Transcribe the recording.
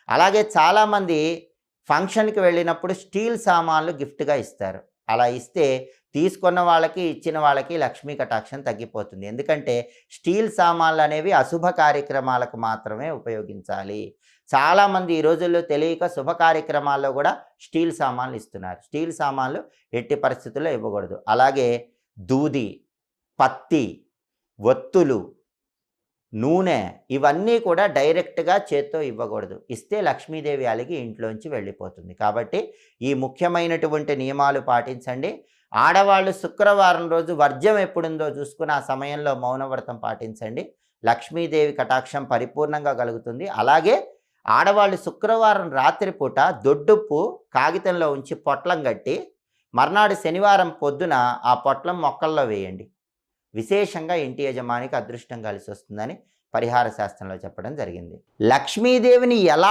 అలాగే చాలామంది ఫంక్షన్కి వెళ్ళినప్పుడు స్టీల్ సామాన్లు గిఫ్ట్గా ఇస్తారు. అలా ఇస్తే తీసుకున్న వాళ్ళకి, ఇచ్చిన వాళ్ళకి లక్ష్మీ కటాక్షం తగ్గిపోతుంది. ఎందుకంటే స్టీల్ సామాన్లు అనేవి అశుభ కార్యక్రమాలకు మాత్రమే ఉపయోగించాలి. చాలామంది ఈ రోజుల్లో తెలియక శుభ కార్యక్రమాల్లో కూడా స్టీల్ సామాన్లు ఇస్తున్నారు. స్టీల్ సామాన్లు ఎట్టి పరిస్థితుల్లో ఇవ్వకూడదు. అలాగే దూది, పత్తి, ఒత్తులు, నూనె ఇవన్నీ కూడా డైరెక్ట్గా చేత్తో ఇవ్వకూడదు. ఇస్తే లక్ష్మీదేవి అలిగి ఇంట్లోంచి వెళ్ళిపోతుంది. కాబట్టి ఈ ముఖ్యమైనటువంటి నియమాలు పాటించండి. ఆడవాళ్ళు శుక్రవారం రోజు వర్జ్యం ఎప్పుడుందో చూసుకుని ఆ సమయంలో మౌనవ్రతం పాటించండి. లక్ష్మీదేవి కటాక్షం పరిపూర్ణంగా కలుగుతుంది. అలాగే ఆడవాళ్ళు శుక్రవారం రాత్రిపూట దొడ్డుప్పు కాగితంలో ఉంచి పొట్లం కట్టి మర్నాడు శనివారం పొద్దున ఆ పొట్లం మొక్కల్లో వేయండి. విశేషంగా ఇంటి యజమానికి అదృష్టం కలిసి వస్తుందని పరిహార శాస్త్రంలో చెప్పడం జరిగింది. లక్ష్మీదేవిని ఎలా